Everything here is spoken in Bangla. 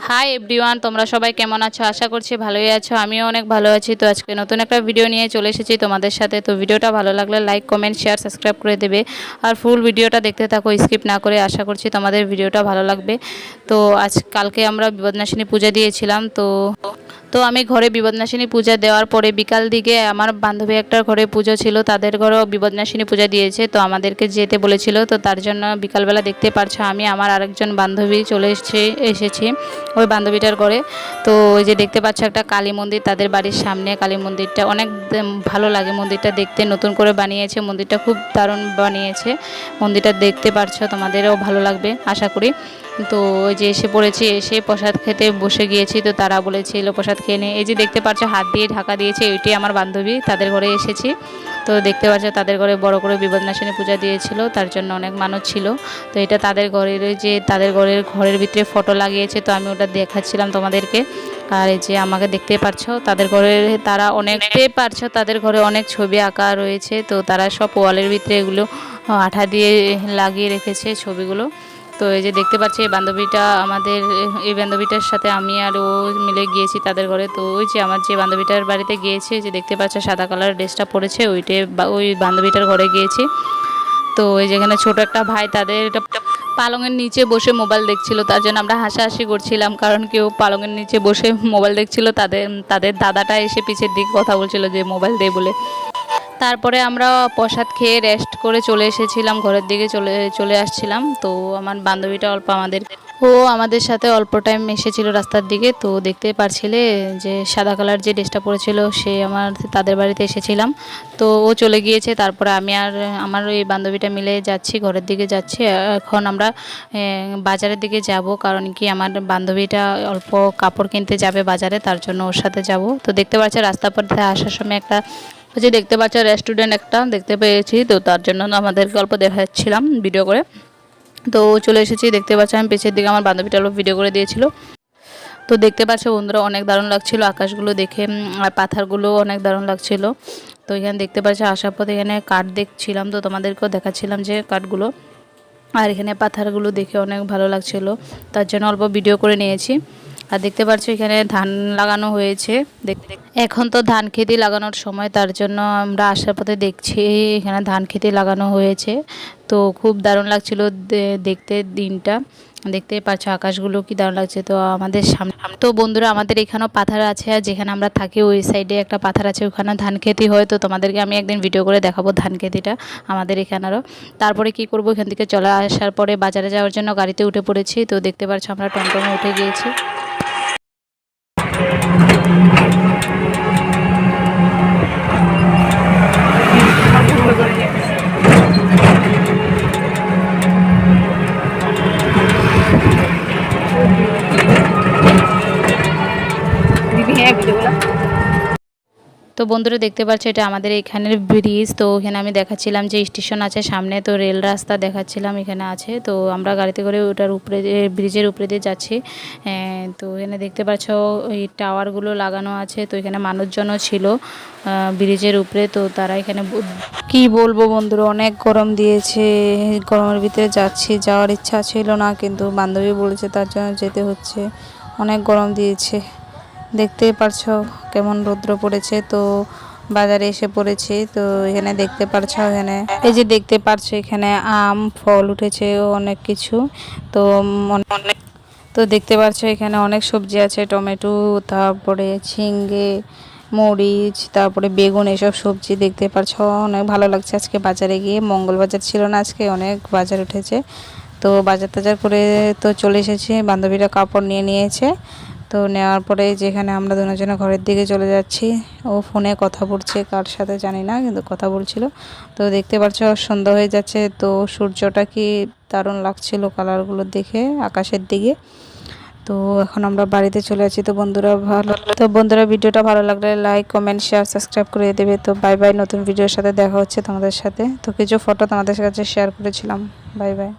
হাই এভরিওয়ান, তোমরা সবাই কেমন আছো? আশা করছি ভালোই আছো। আমিও অনেক ভালো আছি। তো আজকে নতুন একটা ভিডিও নিয়ে চলে এসেছি তোমাদের সাথে। তো ভিডিওটা ভালো লাগলে লাইক, কমেন্ট, শেয়ার, সাবস্ক্রাইব করে দেবে। আর ফুল ভিডিওটা দেখতে থাকো, স্কিপ না করে। আশা করছি তোমাদের ভিডিওটা ভালো লাগবে। তো কালকে আমরা বিপদনাশিনী পূজা দিয়েছিলাম। তো তো আমি ঘরে বিপদনাশিনী পূজা দেওয়ার পরে বিকাল দিকে আমার বান্ধবী একটার ঘরে পুজো ছিল, তাদের ঘরেও বিপদনাশিনী পূজা দিয়েছে। তো আমাদেরকে যেতে বলেছিল, তো তার জন্য বিকালবেলা দেখতে পারছো আমি আমার আরেকজন বান্ধবী চলে এসেছি ওই বান্ধবীটার ঘরে। তো ওই যে দেখতে পাচ্ছ একটা কালী মন্দির তাদের বাড়ির সামনে। কালী মন্দিরটা অনেক ভালো লাগে, মন্দিরটা দেখতে নতুন করে বানিয়েছে, মন্দিরটা খুব দারুণ বানিয়েছে। মন্দিরটা দেখতে পারছো, তোমাদেরও ভালো লাগবে আশা করি। তো ওই যে এসে পড়েছি, এসে প্রসাদ খেতে বসে গিয়েছি। তো তারা বলেছিল প্রসাদ খেয়ে নিয়ে। এই যে দেখতে পাচ্ছ হাত দিয়ে ঢাকা দিয়েছে, ওইটি আমার বান্ধবী, তাদের ঘরে এসেছি। তো দেখতে পাচ্ছ তাদের ঘরে বড় করে বিপদনাশিনী পূজা দিয়েছিল, তার জন্য অনেক মানুষ ছিল। তো এটা তাদের ঘরের, যে তাদের ঘরের ভিতরে ফটো লাগিয়েছে, তো আমি ওটা দেখাচ্ছিলাম তোমাদেরকে। আর এই যে আমাকে দেখতে পারছো তাদের ঘরে, তারা তাদের ঘরে অনেক ছবি আঁকা রয়েছে। তো তারা সব ওয়ালের ভিতরে এগুলো আঠা দিয়ে লাগিয়ে রেখেছে ছবিগুলো। তো এই যে দেখতে পাচ্ছি এই বান্ধবীটা আমাদের, এই বান্ধবীটার সাথে আমি আর ও মিলে গিয়েছি তাদের ঘরে। তো ওই যে আমার যে বান্ধবীটার বাড়িতে গিয়েছি, যে দেখতে পাচ্ছ সাদা কালার ড্রেসটা পরেছে, ওই বান্ধবীটার ঘরে গিয়েছি। তো ওই যেখানে ছোট একটা ভাই তাদের পালঙের নিচে বসে মোবাইল দেখছিল, তার জন্য আমরা হাসাহাসি করছিলাম, কারণ কেউ পালঙের নিচে বসে মোবাইল দেখছিল, তাদের দাদাটা এসে পিছের দিকে কথা বলছিল যে মোবাইল দে বলে। তারপরে আমরা প্রসাদ খেয়ে রেস্ট করে চলে এসেছিলাম, ঘরের দিকে চলে আসছিলাম। তো আমার বান্ধবীটা আমাদের সাথে অল্প টাইম এসেছিল রাস্তার দিকে। তো দেখতে পারছিলে যে সাদা কালার যে ড্রেসটা পরেছিল, সে তাদের বাড়িতে এসেছিলাম। তো ও চলে গিয়েছে, তারপরে আমি আর আমার ওই বান্ধবীটা মিলে যাচ্ছি, ঘরের দিকে যাচ্ছি। এখন আমরা বাজারের দিকে যাব, কারণ কি আমার বান্ধবীটা অল্প কাপড় কিনতে যাবে বাজারে, তার জন্য ওর সাথে যাব। তো দেখতে পাচ্ছি রাস্তা পথে আসার সময় একটা, যে দেখতে পাচ্ছ রেস্টুরেন্ট একটা দেখতে পেয়েছি। তো তার জন্য আমাদেরকে অল্প দেখাচ্ছিলাম ভিডিও করে। তো চলে এসেছি, দেখতে পাচ্ছ আমি পেছের দিকে আমার বান্ধবীটা অল্প ভিডিও করে দিয়েছিল। তো দেখতে পাচ্ছ বন্ধুরা অনেক দারুণ লাগছিল আকাশগুলো দেখে, আর পাথরগুলো অনেক দারুণ লাগছিল। তো এখানে দেখতে পাচ্ছ আসার পথে এখানে কাঠ দেখছিলাম, তো তোমাদেরকেও দেখাচ্ছিলাম যে কাঠগুলো। আর এখানে পাথরগুলো দেখে অনেক ভালো লাগছিল, তার জন্য অল্প ভিডিও করে নিয়েছি। আর দেখতে পাচ্ছ এখানে ধান লাগানো হয়েছে। এখন তো ধান খেতি লাগানোর সময়, তার জন্য আমরা আসার পথে দেখছি এখানে ধান খেতি লাগানো হয়েছে। তো খুব দারুণ লাগছিল দেখতে দিনটা। দেখতেই পাচ্ছ আকাশগুলো কি দারুণ লাগছে। তো আমাদের সামনে, তো বন্ধুরা আমাদের এখানেও পাথর আছে, আর যেখানে আমরা থাকি ওই সাইডে একটা পাথর আছে, ওখানে ধান খেতি হয়। তো তোমাদেরকে আমি একদিন ভিডিও করে দেখাবো ধান খেতিটা আমাদের এখানেরও। তারপরে কি করব, এখান থেকে চলে আসার পরে বাজারে যাওয়ার জন্য গাড়িতে উঠে পড়েছি। তো দেখতে পাচ্ছ আমরা টমটমে উঠে গিয়েছি। তো বন্ধুরা দেখতে পাচ্ছ এটা আমাদের এখানের ব্রিজ। তো এখানে আমি দেখাচ্ছিলাম যে স্টেশন আছে সামনে, তো রেল রাস্তা দেখাচ্ছিলাম এখানে আছে। তো আমরা গাড়িতে করে ওটার উপরে, ব্রিজের উপরে দিয়ে যাচ্ছি। তো এখানে দেখতে পাচ্ছ ওই টাওয়ারগুলো লাগানো আছে। তো এখানে মানুষজনও ছিল ব্রিজের উপরে। তো তারা এখানে কি বলবো বন্ধুরা, অনেক গরম দিয়েছে, গরমের ভিতরে যাওয়ার ইচ্ছা ছিল না, কিন্তু বান্ধবী বলেছে তার জন্য যেতে হচ্ছে। অনেক গরম দিয়েছে, দেখতেই পারছো কেমন রৌদ্র পড়েছে। তো বাজারে এসে পড়েছি। তো এখানে দেখতে পারছো, এখানে এই যে দেখতে পারছো এখানে আম ফল উঠেছে অনেক কিছু। তো তো দেখতে পাচ্ছ এখানে অনেক সবজি আছে, টমেটো, তারপরে ঝিঙ্গে, মরিচ, তারপরে বেগুন, এসব সবজি দেখতে পাচ্ছ। অনেক ভালো লাগছে আজকে বাজারে গিয়ে, মঙ্গল বাজার ছিল না আজকে, অনেক বাজার উঠেছে। তো বাজার টাজার করে তো চলে এসেছি, বান্ধবীরা কাপড় নিয়ে নিয়েছে। তো নেওয়ার পরে যেখানে আমরা দুজনে ঘরের দিকে চলে যাচ্ছি, ও ফোনে কথা বলছে কার সাথে জানি না, কিন্তু কথা বলছিল। তো দেখতে পাচ্ছ সন্ধ্যা হয়ে যাচ্ছে। তো সূর্যটা কি দারুণ লাগছিল কালারগুলো দেখে আকাশের দিকে। তো এখন আমরা বাড়িতে চলে আছি। তো বন্ধুরা ভিডিওটা ভালো লাগলে লাইক, কমেন্ট, শেয়ার, সাবস্ক্রাইব করে দেবে। তো বাই বাই, নতুন ভিডিওর সাথে দেখা হচ্ছে তোমাদের সাথে। তো কিছু ফটো তোমাদের কাছে শেয়ার করেছিলাম। Bye bye.